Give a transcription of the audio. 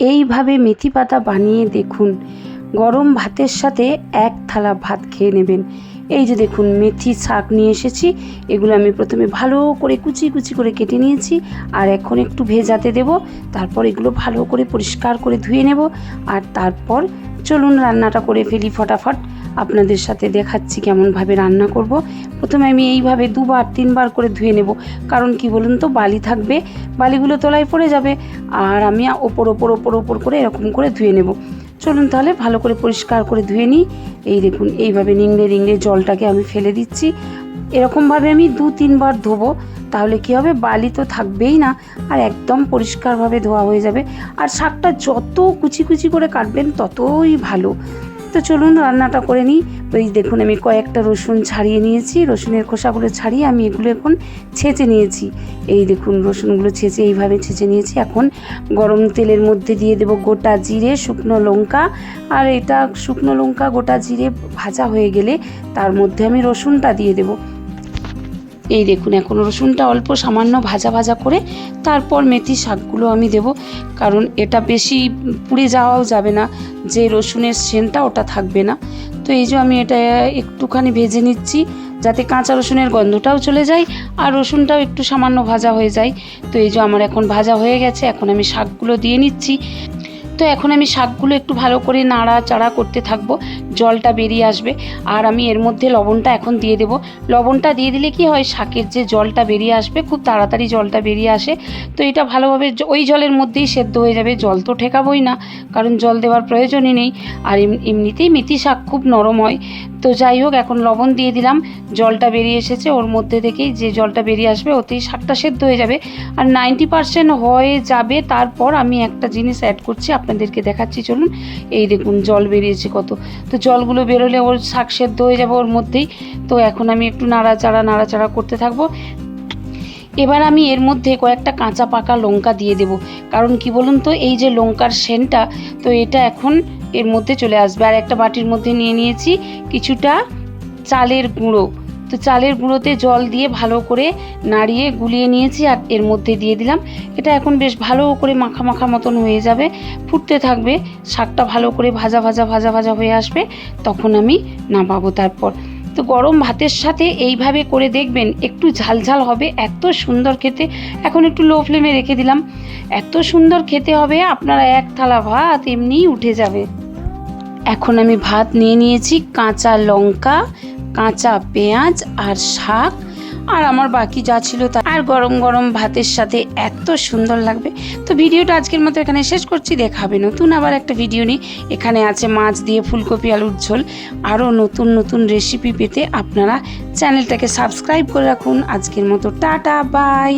এইভাবে মেথি পাতা বানিয়ে দেখুন, গরম ভাতের সাথে এক থালা ভাত খেয়ে নেবেন। এই যে দেখুন মেথি শাক নিয়ে এসেছি, এগুলো আমি প্রথমে ভালো করে কুচি কুচি করে কেটে নিয়েছি, আর এখন একটু ভেজাতে দেব। তারপর এগুলো ভালো করে পরিষ্কার করে ধুয়ে নেব, আর তারপর চলুন রান্নাটা করে ফেলি ফটাফট। আপনাদের সাথে দেখাচ্ছি কেমনভাবে রান্না করব। প্রথমে আমি এইভাবে 2-3 বার করে ধুয়ে নেব, কারণ কি বলুন তো, বালি থাকবে, বালিগুলো তলায় পড়ে যাবে, আর আমি ওপর করে এরকম করে ধুয়ে নেব। চলুন তাহলে ভালো করে পরিষ্কার করে ধুয়ে নিই। এই দেখুন এইভাবে নিংড়ে জলটাকে আমি ফেলে দিচ্ছি। এরকমভাবে আমি 2-3 বার ধোবো, তাহলে কি হবে, বালি তো থাকবেই না, আর একদম পরিষ্কারভাবে ধোয়া হয়ে যাবে। আর শাকটা যত কুচি কুচি করে কাটবেন ততই ভালো। তো চলুন রান্নাটা করে নিই। ওই দেখুন আমি কয়েকটা রসুন ছাড়িয়ে নিয়েছি, রসুনের খোসাগুলো ছাড়িয়ে আমি এগুলো এখন ছেঁচে নিয়েছি। এই দেখুন রসুনগুলো ছেঁচে এইভাবে ছেঁচে নিয়েছি। এখন গরম তেলের মধ্যে দিয়ে দেব গোটা জিরে, শুকনো লঙ্কা, আর এটা শুকনো লঙ্কা গোটা জিরে ভাজা হয়ে গেলে তার মধ্যে আমি রসুনটা দিয়ে দেব। এই দেখুন এখন রসুনটা অল্প সামান্য ভাজা ভাজা করে তারপর মেথি শাকগুলো আমি দেব, কারণ এটা বেশি পুড়ে যাওয়াও যাবে না, যে রসুনের সেন্টটা ওটা থাকবে না। তো এই যে আমি এটা একটুখানি ভেজে নিচ্ছি, যাতে কাঁচা রসুনের গন্ধটাও চলে যায় আর রসুনটাও একটু সামান্য ভাজা হয়ে যায়। তো এই যে আমার এখন ভাজা হয়ে গেছে, এখন আমি শাকগুলো দিয়ে নিচ্ছি। তো এখন আমি শাকগুলো একটু ভালো করে নাড়াচাড়া করতে থাকবো, জলটা বেরিয়ে আসবে। আর আমি এর মধ্যে লবণটা এখন দিয়ে দেব। লবণটা দিয়ে দিলে কি হয়, শাকের যে জলটা বেরিয়ে আসবে, খুব তাড়াতাড়ি জলটা বেরিয়ে আসে। তো এটা ভালোভাবে ওই জলের মধ্যেই সেদ্ধ হয়ে যাবে, জল তো ঠেকাবোই না, কারণ জল দেওয়ার প্রয়োজনই নেই। আর এমনিতেই মেথি শাক খুব নরম হয়। তো যাই হোক, এখন লবণ দিয়ে দিলাম, জলটা বেরিয়ে এসেছে, ওর মধ্যে থেকেই যে জলটা বেরিয়ে আসবে ওতেই শাকটা সেদ্ধ হয়ে যাবে। আর 90% হয়ে যাবে, তারপর আমি একটা জিনিস অ্যাড করছি, আপনাদেরকে দেখাচ্ছি চলুন। এই দেখুন জল বেরিয়েছে কত। তো জলগুলো বেরোলে ওর শাক সেদ্ধ হয়ে যাবে ওর মধ্যেই। তো এখন আমি একটু নাড়াচাড়া করতে থাকবো। এবার আমি এর মধ্যে কয়েকটা কাঁচা পাকা লঙ্কা দিয়ে দেব, কারণ কি বলুন তো, এই যে লঙ্কার সেন্টটা, তো এটা এখন এর মধ্যে চলে আসবে। আর একটা বাটির মধ্যে নিয়ে নিয়েছি কিছুটা চালের গুঁড়ো। তো চালের গুঁড়োতে জল দিয়ে ভালো করে নাড়িয়ে গুলিয়ে নিয়েছি, আর এর মধ্যে দিয়ে দিলাম। এটা এখন বেশ ভালো করে মাখা মাখা মতন হয়ে যাবে, ফুটতে থাকবে, শাকটা ভালো করে ভাজা ভাজা হয়ে আসবে, তখন আমি নামাবো। তারপর তো গরম ভাতের সাথে এইভাবে করে দেখবেন, একটু ঝালঝাল হবে, এত সুন্দর খেতে। এখন একটু লো ফ্লেমে রেখে দিলাম, এত সুন্দর খেতে হবে, আপনারা এক থালা ভাত এমনিই উঠে যাবে। এখন আমি ভাত নিয়ে নিয়েছি, কাঁচা লঙ্কা, কাঁচা পেঁয়াজ আর শাক, আর আমার বাকি যা ছিল তা, আর গরম গরম ভাতের সাথে এত সুন্দর লাগবে। তো ভিডিওটা আজকের মতো এখানে শেষ করছি, দেখা হবে নতুন আবার একটা ভিডিও নিয়ে। এখানে আছে মাছ দিয়ে ফুলকপি আলুর ঝোল। আরও নতুন নতুন রেসিপি পেতে আপনারা চ্যানেলটাকে সাবস্ক্রাইব করে রাখুন। আজকের মতো টাটা, বাই।